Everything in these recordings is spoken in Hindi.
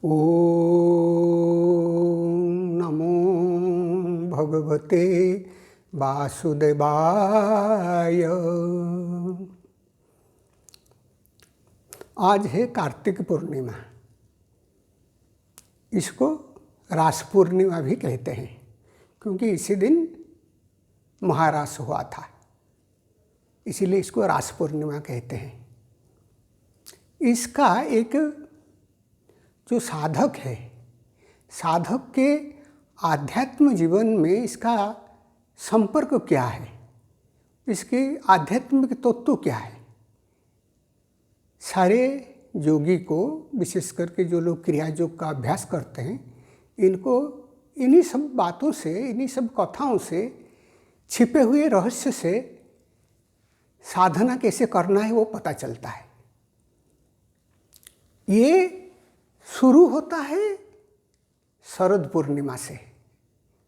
ओम नमो भगवते वासुदेवाय। आज है कार्तिक पूर्णिमा। इसको रास पूर्णिमा भी कहते हैं क्योंकि इसी दिन महारास हुआ था, इसीलिए इसको रास पूर्णिमा कहते हैं। इसका एक जो साधक है, साधक के आध्यात्म जीवन में इसका संपर्क क्या है, इसके आध्यात्मिक तत्व क्या है। सारे योगी को, विशेष करके जो लोग क्रिया योग का अभ्यास करते हैं, इनको इन्हीं सब बातों से, इन्हीं सब कथाओं से, छिपे हुए रहस्य से साधना कैसे करना है वो पता चलता है। ये शुरू होता है शरद पूर्णिमा से,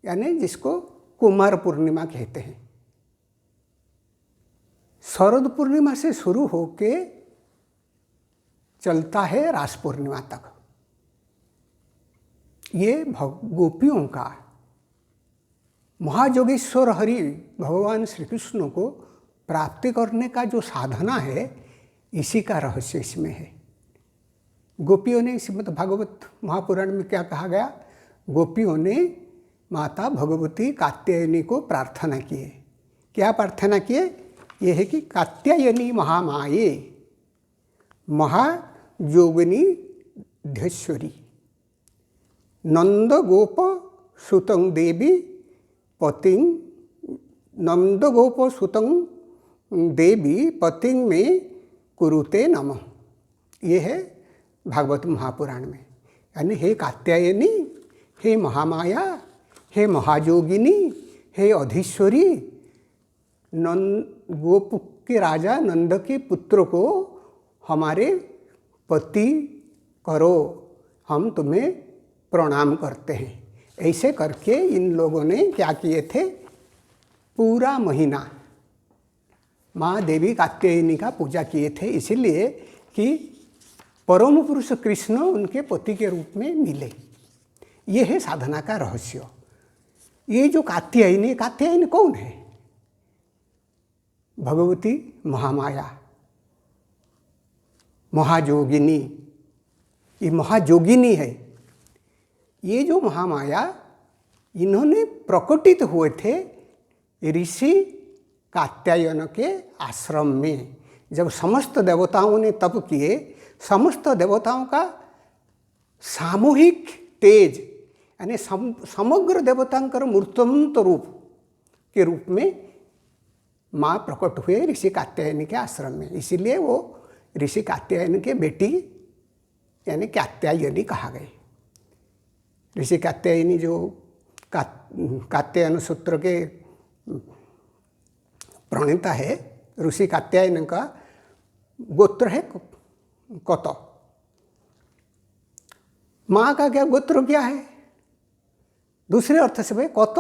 यानी जिसको कुमार पूर्णिमा कहते हैं। शरद पूर्णिमा से शुरू होके चलता है रास पूर्णिमा तक। ये गोपियों का, महायोगेश्वर हरि भगवान श्री कृष्ण को प्राप्ति करने का जो साधना है, इसी का रहस्य इसमें है। गोपियों ने, श्रीमद् भागवत महापुराण में क्या कहा गया, गोपियों ने माता भगवती कात्यायनी को प्रार्थना किए। क्या प्रार्थना किए? ये है कि कात्यायनी महामाये महायोगिनी धैश्वरी नंद गोप सुतं देवी पतिं, नंद गोप सुतं देवी पतिं में कुरुते नमः। ये है भागवत महापुराण में। यानी हे कात्यायनी, हे महामाया, हे महायोगिनी, हे अधीश्वरी, गोप के राजा नंद के पुत्र को हमारे पति करो, हम तुम्हें प्रणाम करते हैं। ऐसे करके इन लोगों ने क्या किए थे, पूरा महीना माँ देवी कात्यायनी का पूजा किए थे, इसीलिए कि परम पुरुष कृष्ण उनके पति के रूप में मिले। ये है साधना का रहस्य। ये जो कात्यायनी, कात्यायनी कौन है? भगवती महामाया, महायोगिनी। ये महायोगिनी है। ये जो महामाया, इन्होंने प्रकटित हुए थे ऋषि कात्यायन के आश्रम में। जब समस्त देवताओं ने तप किए, समस्त देवताओं का सामूहिक तेज, यानी समग्र देवतांकर मूर्तमंत रूप के रूप में माँ प्रकट हुए ऋषि कात्यायनी के आश्रम में। इसीलिए वो ऋषि कात्यायन के बेटी यानी कात्यायनी कहा गए। ऋषि कात्यायनी जो कात्यायन सूत्र के प्रणेता है, ऋषि कात्यायन का गोत्र है कत। माँ का क्या गोत्र क्या है? दूसरे अर्थ से भाई कत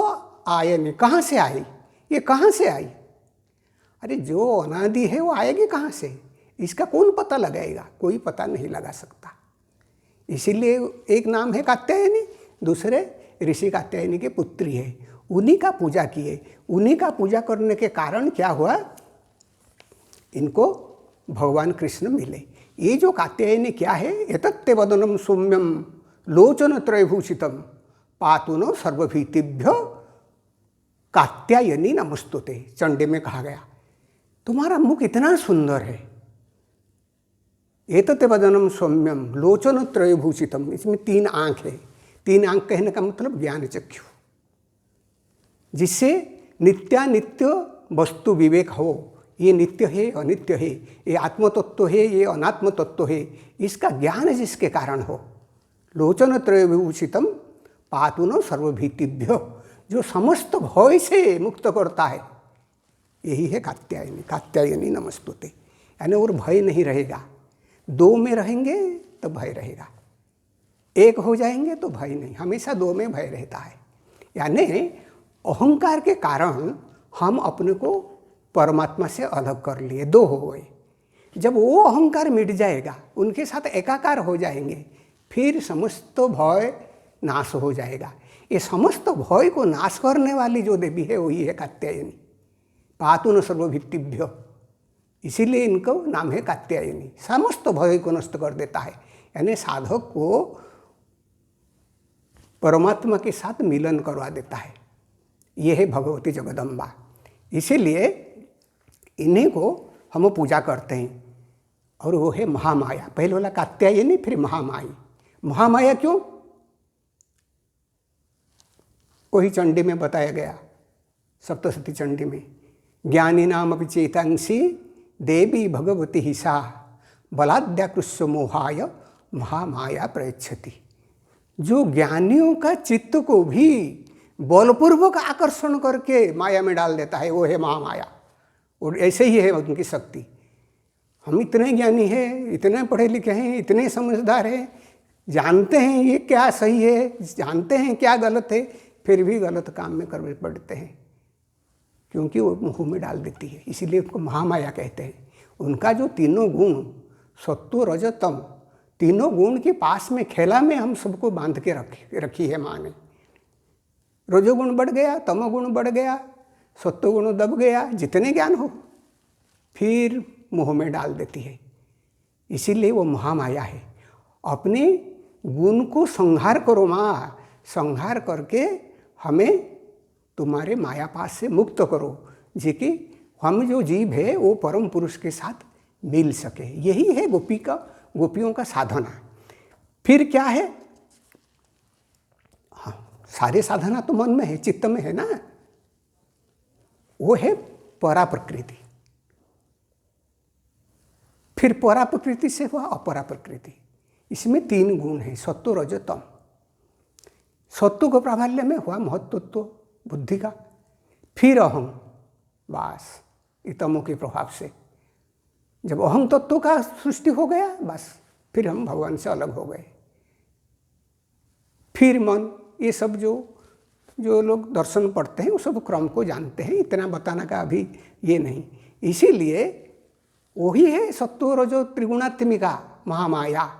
आयनी, कहाँ से आई? ये कहाँ से आई? अरे जो अनादि है वो आएगी कहाँ से? इसका कौन पता लगाएगा? कोई पता नहीं लगा सकता। इसीलिए एक नाम है कात्यायनी, दूसरे ऋषि कात्यायनी के पुत्री है। उन्हीं का पूजा किए। उन्हीं का पूजा करने के कारण क्या हुआ, इनको भगवान कृष्ण मिले। ये जो कात्यायनी क्या है, एतत्ते वदनम सौम्यम लोचन त्रयभूषितम पातुनो सर्वभीतिभ्यो कात्यायनी नमस्तुते। चंडे में कहा गया, तुम्हारा मुख इतना सुंदर है। एतत्ते वदनम सौम्यम लोचन त्रयभूषितम, इसमें 3 आँख है। 3 आँख कहने का मतलब ज्ञान चक्षु, जिससे नित्यानित्य वस्तु विवेक हो। ये नित्य है, अनित्य है, ये आत्म तत्व है, ये अनात्म तत्व है, इसका ज्ञान जिसके कारण हो। लोचन त्रयविभूषितम पातुनो सर्वभीतिभ्यो, जो समस्त भय से मुक्त करता है, यही है कात्यायनी। कात्यायनी नमस्तुते। यानी और भय नहीं रहेगा। 2 में रहेंगे तो भय रहेगा, 1 हो जाएंगे तो भय नहीं, हमेशा 2 में भय रहता है। यानी अहंकार के कारण हम अपने को परमात्मा से अलग कर लिए, 2 हो गए। जब वो अहंकार मिट जाएगा, उनके साथ एकाकार हो जाएंगे, फिर समस्त भय नाश हो जाएगा। ये समस्त भय को नाश करने वाली जो देवी है वही है कात्यायनी। पातु न सर्वभीतिभ्य, इसीलिए इनको नाम है कात्यायनी। समस्त भय को नष्ट कर देता है, यानी साधक को परमात्मा के साथ मिलन करवा देता है। ये है भगवती जगदम्बा। इसीलिए इन्हीं को हम पूजा करते हैं, और वो है महामाया। पहले वाला कात्यायनी, फिर महामाई। महामाया क्यों? वही चंडी में बताया गया, सप्तशती चंडी में, ज्ञानी नाम अपि चेतांसी देवी भगवती ही सा बलाद्याकृष्य मोहाय महामाया प्रयच्छति। जो ज्ञानियों का चित्त को भी बलपूर्वक आकर्षण करके माया में डाल देता है, वो है महामाया। और ऐसे ही है उनकी शक्ति। हम इतने ज्ञानी हैं, इतने पढ़े लिखे हैं, इतने समझदार हैं, जानते हैं ये क्या सही है, जानते हैं क्या गलत है, फिर भी गलत काम में कर पड़ते हैं, क्योंकि वो मुँह में डाल देती है। इसीलिए उसको महामाया कहते हैं। उनका जो तीनों गुण, सत्व रज तम, तीनों गुण के पास में खेला में हम सबको बांध के रखी है माँ ने। रजोगुण बढ़ गया, तमोगुण बढ़ गया, सत्वगुण दब गया, जितने ज्ञान हो फिर मुँह में डाल देती है। इसीलिए वो महामाया है। अपने गुण को संहार करो माँ, संहार करके हमें तुम्हारे माया पास से मुक्त करो, जी कि हम जो जीव है वो परम पुरुष के साथ मिल सके। यही है गोपियों का साधना। फिर क्या है? हाँ, सारे साधना तो मन में है, चित्त में है ना। वो है परा प्रकृति। फिर परा प्रकृति से हुआ अपरा प्रकृति। इसमें तीन गुण हैं, सत्व रज तम। सत्व को प्राबल्य में हुआ महत्त्व बुद्धि का, फिर अहम, बस तमों के प्रभाव से जब अहम तत्व का सृष्टि हो गया, बस फिर हम भगवान से अलग हो गए। फिर मन, ये सब जो लोग दर्शन पढ़ते हैं वो सब क्रम को जानते हैं, इतना बताना का अभी ये नहीं। इसीलिए वही है सत्व रजो त्रिगुणात्मिका महामाया।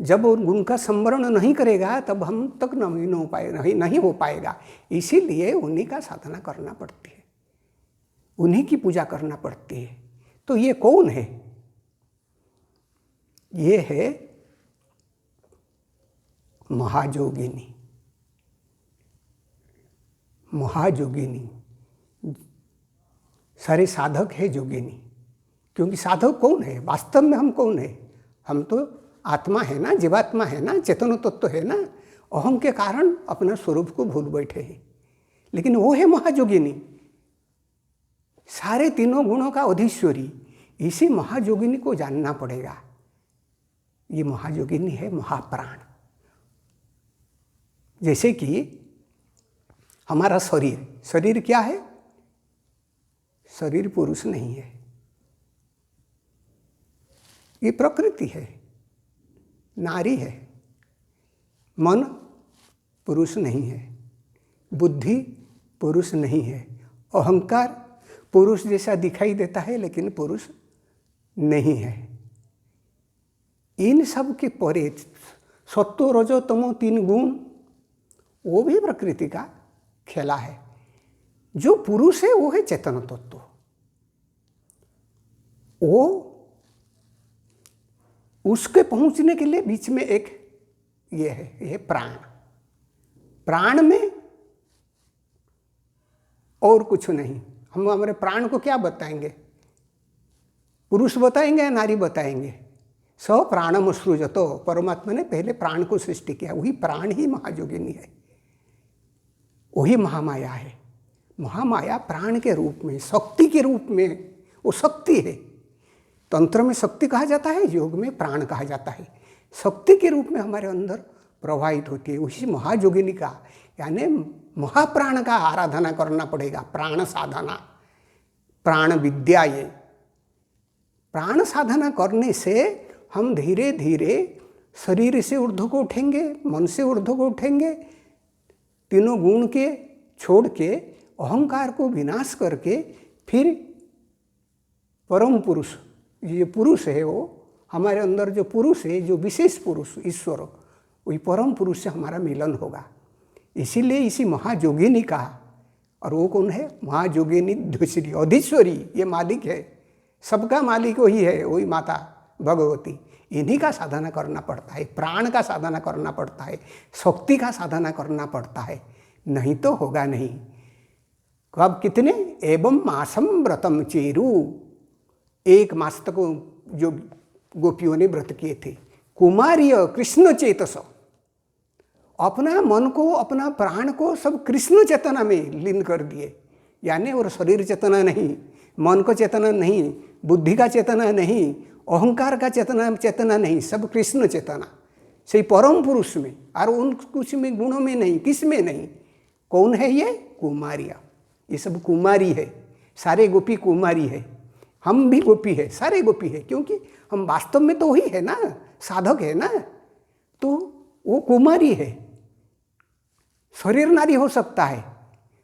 जब उनका संवरण नहीं करेगा तब हम तक नहीं हो पाएगा। इसीलिए उन्हीं का साधना करना पड़ती है, उन्हीं की पूजा करना पड़ती है। तो ये कौन है? ये है महाजोगिनी। महाजोगिनी, सारे साधक है जोगिनी। क्योंकि साधक कौन है? वास्तव में हम कौन है? हम तो आत्मा है ना, जीवात्मा है ना, चेतन तत्व है ना। अहम के कारण अपना स्वरूप को भूल बैठे हैं। लेकिन वो है महाजोगिनी, सारे तीनों गुणों का अधीश्वरी। इसी महाजोगिनी को जानना पड़ेगा। ये महाजोगिनी है महाप्राण। जैसे कि हमारा शरीर क्या है? शरीर पुरुष नहीं है, ये प्रकृति है, नारी है। मन पुरुष नहीं है, बुद्धि पुरुष नहीं है, अहंकार पुरुष जैसा दिखाई देता है लेकिन पुरुष नहीं है। इन सब के परे सत्व रजो तमो तीन गुण, वो भी प्रकृति का खेला है। जो पुरुष है वो है चेतन तत्व। वो उसके पहुंचने के लिए बीच में एक ये है प्राण। प्राण में और कुछ नहीं। हम हमारे प्राण को क्या बताएंगे? पुरुष बताएंगे या नारी बताएंगे? स प्राणम सृजतो, परमात्मा ने पहले प्राण को सृष्टि किया। वही प्राण ही महाजोगिनी है, वही महामाया है। महामाया प्राण के रूप में, शक्ति के रूप में, वो शक्ति है। तंत्र में शक्ति कहा जाता है, योग में प्राण कहा जाता है। शक्ति के रूप में हमारे अंदर प्रवाहित होती है। उसी महाजोगिनी का यानी महाप्राण का आराधना करना पड़ेगा। प्राण साधना, प्राण विद्या। ये प्राण साधना करने से हम धीरे धीरे शरीर से ऊर्ध्व को उठेंगे, मन से ऊर्ध्व को उठेंगे, तीनों गुण के छोड़ के अहंकार को विनाश करके फिर परम पुरुष, ये पुरुष है वो हमारे अंदर जो पुरुष है, जो विशेष पुरुष ईश्वर, वही परम पुरुष से हमारा मिलन होगा। इसीलिए इसी महायोगिनी कहा। और वो कौन है? महायोगिनी ध्वश्री, अधीश्वरी, ये मालिक है, सबका मालिक वही है, वही माता भगवती। इन्हीं का साधना करना पड़ता है, प्राण का साधना करना पड़ता है, शक्ति का साधना करना पड़ता है, नहीं तो होगा नहीं। कब? कितने? एवं मासम व्रतम चेरु, 1 मास तक जो गोपियों ने व्रत किए थे। कुमारीय कृष्ण चेतस, अपना मन को, अपना प्राण को सब कृष्ण चेतना में लीन कर दिए। यानी और शरीर चेतना नहीं, मन को चेतना नहीं, बुद्धि का चेतना नहीं, अहंकार का चेतना नहीं, सब कृष्ण चेतना, सही परम पुरुष में। और उन कुछ में गुणों में नहीं, किस में नहीं। कौन है ये? कुमारिया। ये सब कुमारी है, सारे गोपी कुमारी है। हम भी गोपी है, सारे गोपी है, क्योंकि हम वास्तव में तो वही है ना, साधक है ना। तो वो कुमारी है। शरीर नारी हो सकता है,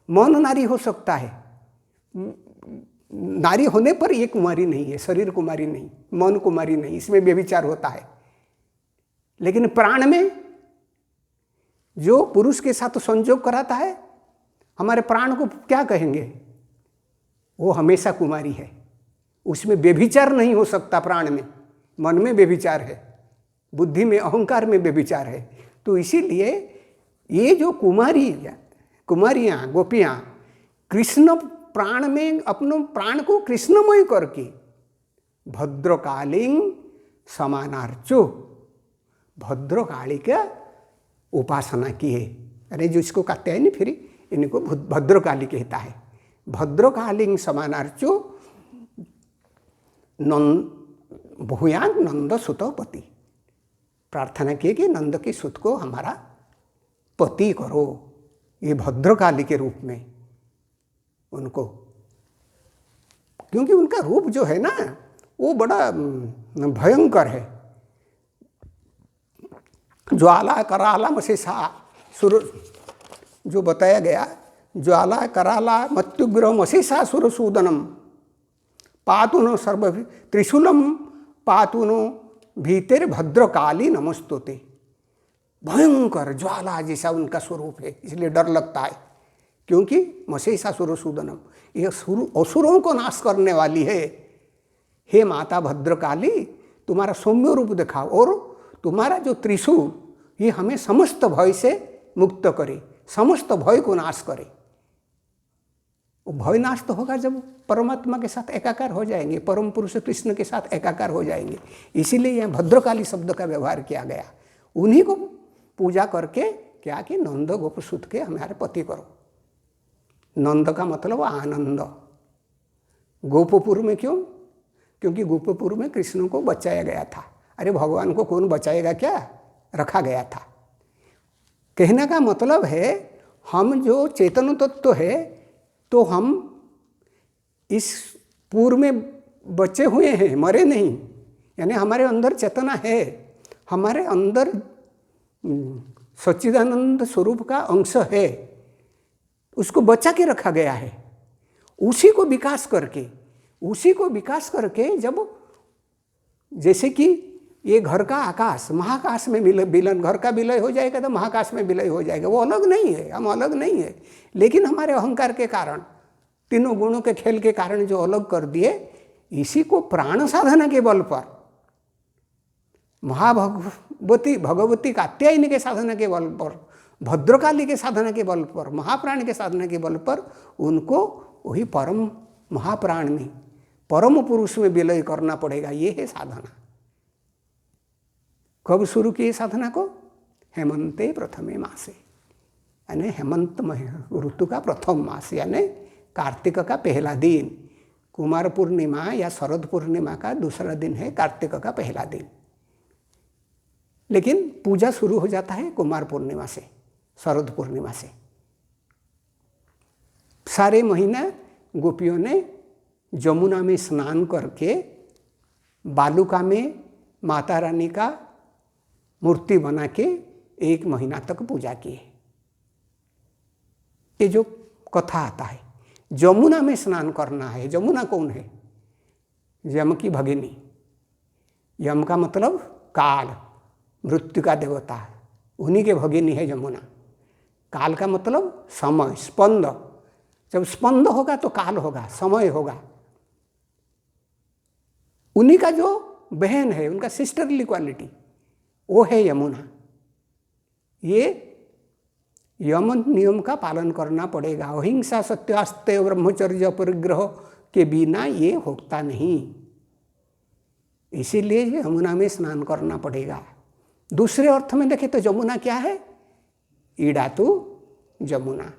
मन नारी हो सकता है, नारी होने पर ये कुमारी नहीं है, शरीर कुमारी नहीं, मन कुमारी नहीं, इसमें व्यभिचार होता है। लेकिन प्राण में जो पुरुष के साथ संयोग कराता है, हमारे प्राण को क्या कहेंगे? वो हमेशा कुमारी है, उसमें व्यभिचार नहीं हो सकता। प्राण में, मन में व्यभिचार है, बुद्धि में, अहंकार में व्यभिचार है। तो इसीलिए ये जो कुमारियाँ, गोपियाँ कृष्ण प्राण में अपने प्राण को कृष्णमय करके भद्रकालिंग समानार्चो, भद्रकाली का उपासना की है। अरे जो इसको कहते हैं ना, फिर इनको भद्रकाली कहता है। भद्रकालिंग समानार्चो भूयान नंद सुतपति, प्रार्थना किए कि नंद के सुत को हमारा पति करो। ये भद्रकाली के रूप में उनको, क्योंकि उनका रूप जो है ना वो बड़ा भयंकर है। ज्वाला कराला मशेषा सुर, जो बताया गया, ज्वाला कराला मत्युग्र मशेषा सुरसूदनम पातुनो सर्व त्रिशूलम पातुनो भीतर भद्रकाली नमस्तुते। भयंकर ज्वाला जैसा उनका स्वरूप है, इसलिए डर लगता है, क्योंकि मशेषा सुरसूदनम, ये असुरों को नाश करने वाली है। हे माता भद्रकाली, तुम्हारा सौम्य रूप दिखाओ और तुम्हारा जो त्रिशूल ये हमें समस्त भय से मुक्त करे, समस्त भय को नाश करे। वो भय नाश तो होगा जब परमात्मा के साथ एकाकार हो जाएंगे, परम पुरुष कृष्ण के साथ एकाकार हो जाएंगे। इसीलिए यहाँ भद्रकाली शब्द का व्यवहार किया गया। उन्हीं को पूजा करके क्या कि नंद गोप सुत के हमारे पति करो। नंद का मतलब आनंद। गोपपुर में क्यों? क्योंकि गोपपुर में कृष्ण को बचाया गया था। अरे भगवान को कौन बचाएगा, क्या रखा गया था। कहने का मतलब है हम जो चेतन तत्व है, तो हम इस पूर्व में बचे हुए हैं, मरे नहीं। यानी हमारे अंदर चेतना है, हमारे अंदर सच्चिदानंद स्वरूप का अंश है, उसको बचा के रखा गया है। उसी को विकास करके जब जैसे कि ये घर का आकाश महाकाश में विलय, घर का विलय हो जाएगा तो महाकाश में विलय हो जाएगा। वो अलग नहीं है, हम अलग नहीं है, लेकिन हमारे अहंकार के कारण, तीनों गुणों के खेल के कारण जो अलग कर दिए, इसी को प्राण साधना के बल पर, भगवती कात्यायनी के साधना के बल पर, भद्रकाली के साधना के बल पर, महाप्राण के साधना के बल पर उनको वही परम महाप्राण में, परम पुरुष में विलय करना पड़ेगा। ये है साधना। कब शुरू किए साधना को? हेमंते प्रथमे मासे, यानी हेमंत ऋतु का प्रथम मास, यानी कार्तिक का पहला दिन। कुमार पूर्णिमा या शरद पूर्णिमा का दूसरा दिन है कार्तिक का पहला दिन। लेकिन पूजा शुरू हो जाता है कुमार पूर्णिमा से, शरद पूर्णिमा से। सारे महीना गोपियों ने जमुना में स्नान करके बालुका में माता रानी का मूर्ति बना के 1 महीना तक पूजा की। ये जो कथा आता है, जमुना में स्नान करना है। जमुना कौन है? यम की भगिनी। यम का मतलब काल, मृत्यु का देवता, उन्हीं के भगिनी है यमुना। काल का मतलब समय, स्पंद, जब स्पंद होगा तो काल होगा, समय होगा। उन्हीं का जो बहन है, उनका सिस्टरली क्वालिटी, वो है यमुना। ये यम नियम का पालन करना पड़ेगा। अहिंसा, सत्यास्तेय, ब्रह्मचर्य, परिग्रह के बिना ये होता नहीं। इसीलिए यमुना में स्नान करना पड़ेगा। दूसरे अर्थ में देखें तो यमुना क्या है? ईड़ा तो यमुना,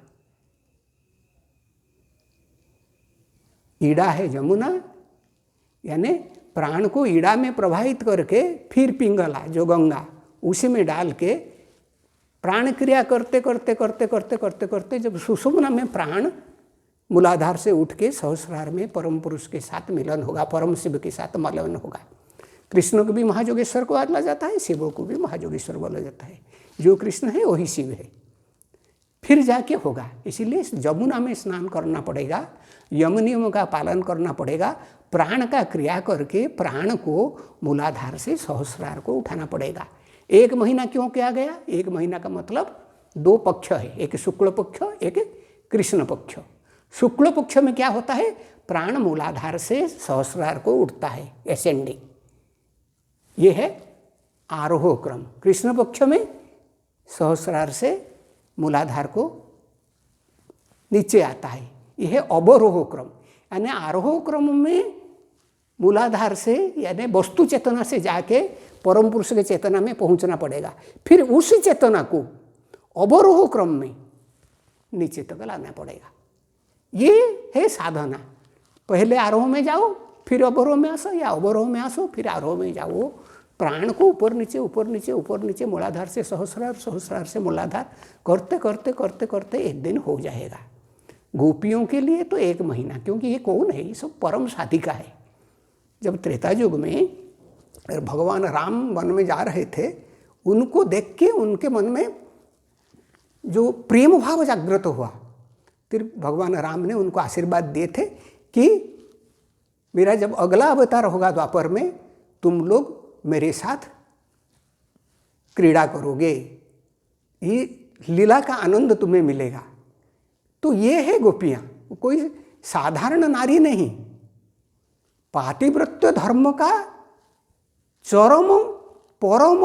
ईड़ा है यमुना, यानी प्राण को ईड़ा में प्रवाहित करके फिर पिंगला जो गंगा, उसी में डाल के प्राण क्रिया करते करते करते करते करते करते जब सुषुम्ना में प्राण मूलाधार से उठ के सहस्रार में परम पुरुष के साथ मिलन होगा, परम शिव के साथ मिलन होगा। कृष्ण को भी महायोगेश्वर को बोला जाता है, शिव को भी महायोगेश्वर बोला जाता है। जो कृष्ण है वही शिव है, फिर जाके होगा। इसीलिए यमुना में स्नान करना पड़ेगा, यम नियम का पालन करना पड़ेगा। प्राण का क्रिया करके प्राण को मूलाधार से सहस्रार को उठाना पड़ेगा। 1 महीना क्यों किया गया? 1 महीना का मतलब 2 पक्ष है, एक शुक्ल पक्ष, एक कृष्ण पक्ष। शुक्ल पक्ष में क्या होता है? प्राण मूलाधार से सहस्रार को उठता है, एसेंडिंग, ये है आरोह क्रम। कृष्ण पक्ष में सहस्रार से मूलाधार को नीचे आता है, यह है अवरोह क्रम। यानी आरोह क्रम में मूलाधार से यानी वस्तु चेतना से जाके परम पुरुष के चेतना में पहुंचना पड़ेगा, फिर उसी चेतना को अवरोह क्रम में नीचे तक लाना पड़ेगा। ये है साधना। पहले आरोह में जाओ, फिर अवरोह में आसो, या अवरोह में आसो फिर आरोह में जाओ। प्राण को ऊपर नीचे ऊपर नीचे ऊपर नीचे, मूलाधार से सहस्रार, सहस्रार से मूलाधार करते करते करते करते एक दिन हो जाएगा। गोपियों के लिए तो 1 महीना, क्योंकि ये कौन है? ये सब परम साधिका है। जब त्रेता युग में भगवान राम वन में जा रहे थे, उनको देख के उनके मन में जो प्रेम भाव जागृत हुआ, फिर भगवान राम ने उनको आशीर्वाद दिए थे कि मेरा जब अगला अवतार होगा द्वापर में, तुम लोग मेरे साथ क्रीड़ा करोगे, ये लीला का आनंद तुम्हें मिलेगा। तो ये है गोपियाँ, कोई साधारण नारी नहीं। पातिव्रत्य धर्म का चरम परम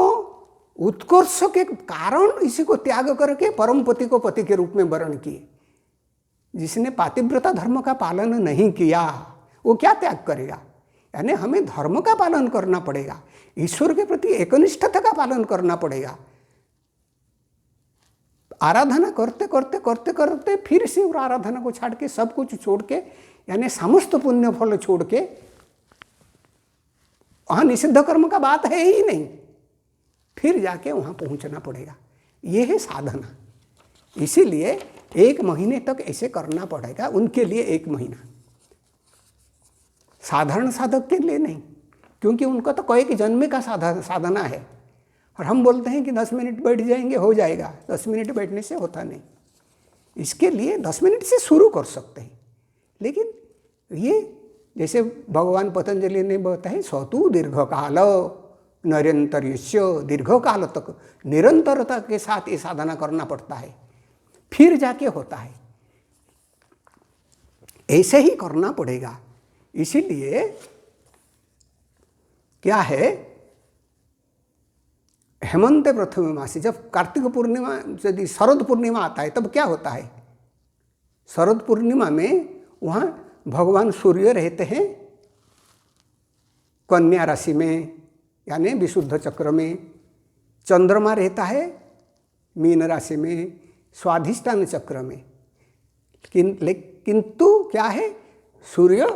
उत्कर्ष के कारण इसी को त्याग करके परम पति को पति के रूप में वर्ण किए। जिसने पातिव्रता धर्म का पालन नहीं किया वो क्या त्याग करेगा? यानी हमें धर्म का पालन करना पड़ेगा, ईश्वर के प्रति एकनिष्ठता का पालन करना पड़ेगा। आराधना करते करते करते करते फिर से और आराधना को छाड़ के सब कुछ छोड़ के, यानी समस्त पुण्य फल छोड़ के, वहाँ निषिद्ध कर्म का बात है ही नहीं, फिर जाके वहाँ पहुँचना पड़ेगा। ये है साधना। इसीलिए 1 महीने तक ऐसे करना पड़ेगा, उनके लिए 1 महीना, साधारण साधक के लिए नहीं, क्योंकि उनका तो कई जन्म का साधना है। और हम बोलते हैं कि 10 मिनट बैठ जाएंगे हो जाएगा। 10 मिनट बैठने से होता नहीं। इसके लिए 10 मिनट से शुरू कर सकते हैं, लेकिन ये जैसे भगवान पतंजलि ने बताया, सतु दीर्घकाल निरंतर्यस्य, दीर्घकाल तक निरंतरता के साथ ये साधना करना पड़ता है, फिर जाके होता है। ऐसे ही करना पड़ेगा। इसीलिए क्या है, हेमंत प्रथम मासी, जब कार्तिक पूर्णिमा, यदि शरद पूर्णिमा आता है तब क्या होता है? शरद पूर्णिमा में वहाँ भगवान सूर्य रहते हैं कन्या राशि में, यानी विशुद्ध चक्र में। चंद्रमा रहता है मीन राशि में, स्वाधिष्ठान चक्र में। किंतु क्या है, सूर्य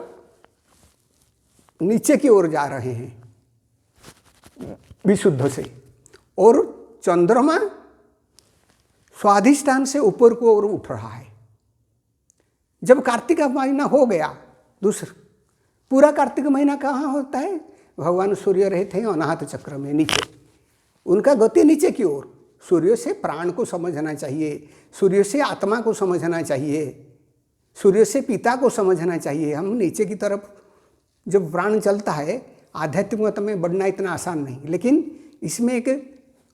नीचे की ओर जा रहे हैं विशुद्ध से, और चंद्रमा स्वाधिष्ठान से ऊपर को ओर उठ रहा है। जब कार्तिक का महीना हो गया, दूसरा पूरा कार्तिक महीना कहाँ होता है? भगवान सूर्य रहते हैं अनाहत चक्र में नीचे, उनका गति नीचे की ओर। सूर्य से प्राण को समझना चाहिए, सूर्य से आत्मा को समझना चाहिए, सूर्य से पिता को समझना चाहिए। हम नीचे की तरफ जब प्राण चलता है, आध्यात्मिकता में बढ़ना इतना आसान नहीं, लेकिन इसमें एक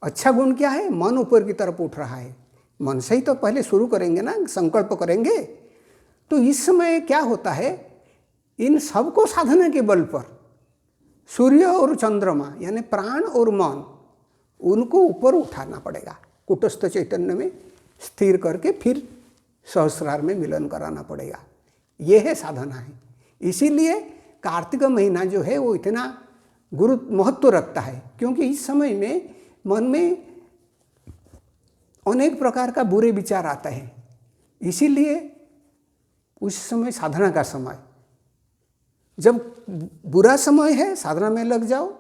अच्छा गुण क्या है, मन ऊपर की तरफ उठ रहा है। मन से ही तो पहले शुरू करेंगे ना, संकल्प करेंगे। तो इस समय क्या होता है, इन सबको साधना के बल पर सूर्य और चंद्रमा यानी प्राण और मन, उनको ऊपर उठाना पड़ेगा, कूटस्थ चैतन्य में स्थिर करके फिर सहस्रार में मिलन कराना पड़ेगा। ये है साधना है। इसीलिए कार्तिक महीना जो है वो इतना गुरु महत्व रखता है, क्योंकि इस समय में मन में अनेक प्रकार का बुरे विचार आता है। इसीलिए उस समय साधना का समय, जब बुरा समय है साधना में लग जाओ,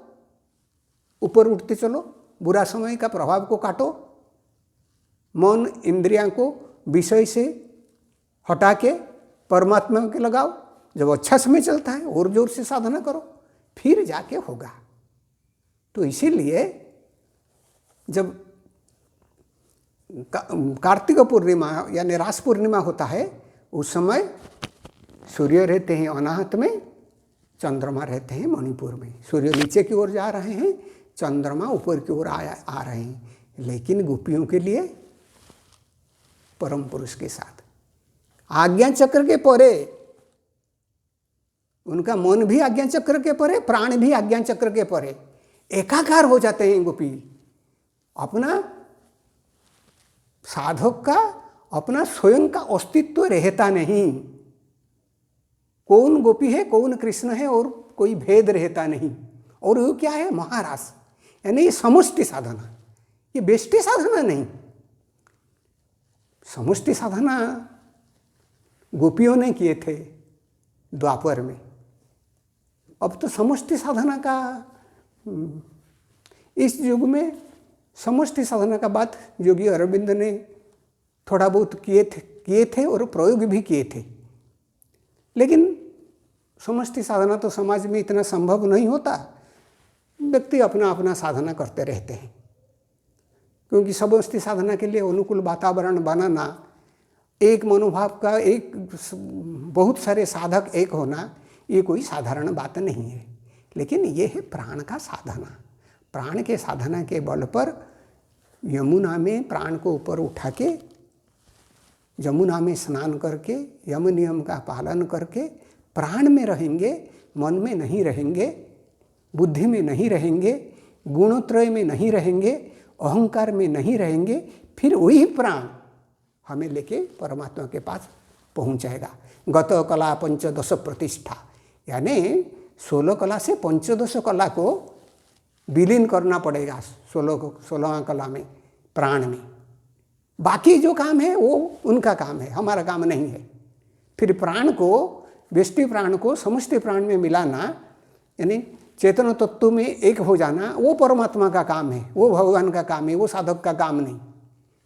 ऊपर उठते चलो, बुरा समय का प्रभाव को काटो, मन इंद्रियां को विषय से हटा के परमात्मा के लगाओ। जब अच्छा समय चलता है और जोर से साधना करो, फिर जाके होगा। तो इसीलिए जब कार्तिक पूर्णिमा यानी रास पूर्णिमा होता है, उस समय सूर्य रहते हैं अनाहत में, चंद्रमा रहते हैं मणिपुर में। सूर्य नीचे की ओर जा रहे हैं, चंद्रमा ऊपर की ओर आ रहे हैं, लेकिन गोपियों के लिए परम पुरुष के साथ आज्ञा चक्र के परे, उनका मन भी आज्ञा चक्र के परे, प्राण भी आज्ञा चक्र के परे एकाकार हो जाते हैं गोपी। अपना साधक का अपना स्वयं का अस्तित्व रहता नहीं, कौन गोपी है कौन कृष्ण है और कोई भेद रहता नहीं। और वो क्या है, महारास, यानी ये समष्टि साधना, ये बेष्टि साधना नहीं। समष्टि साधना गोपियों ने किए थे द्वापर में, अब तो समष्टि साधना का, इस युग में समष्टि साधना का बात योगी अरविंद ने थोड़ा बहुत किए थे और प्रयोग भी किए थे। लेकिन समष्टि साधना तो समाज में इतना संभव नहीं होता, व्यक्ति अपना अपना साधना करते रहते हैं, क्योंकि समष्टि साधना के लिए अनुकूल वातावरण बनाना, एक मनोभाव का एक बहुत सारे साधक एक होना, ये कोई साधारण बात नहीं है। लेकिन ये है प्राण का साधना। प्राण के साधना के बल पर यमुना में प्राण को ऊपर उठा के, यमुना में स्नान करके, यम नियम का पालन करके प्राण में रहेंगे, मन में नहीं रहेंगे, बुद्धि में नहीं रहेंगे, गुणत्रय में नहीं रहेंगे, अहंकार में नहीं रहेंगे, फिर वही प्राण हमें लेके परमात्मा के पास पहुंचाएगा। गत कला पंचदश प्रतिष्ठा, यानी 16 कला से पंचदश कला को विलीन करना पड़ेगा 16वां कला में, प्राण में। बाकी जो काम है वो उनका काम है, हमारा काम नहीं है। फिर प्राण को, व्यष्टि प्राण को समष्टि प्राण में मिलाना, यानी चेतन तत्व में एक हो जाना, वो परमात्मा का काम है, वो भगवान का काम है, वो साधक का काम नहीं।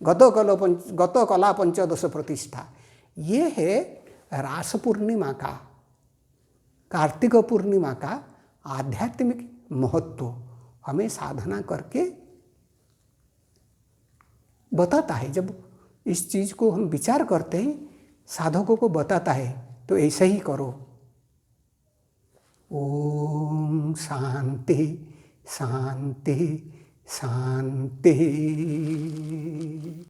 गत कला पंचदश प्रतिष्ठा, ये है रास पूर्णिमा का, कार्तिक पूर्णिमा का आध्यात्मिक महत्व हमें साधना करके बताता है। जब इस चीज़ को हम विचार करते हैं, साधकों को बताता है, तो ऐसे ही करो। ओम शांति शांति शांति।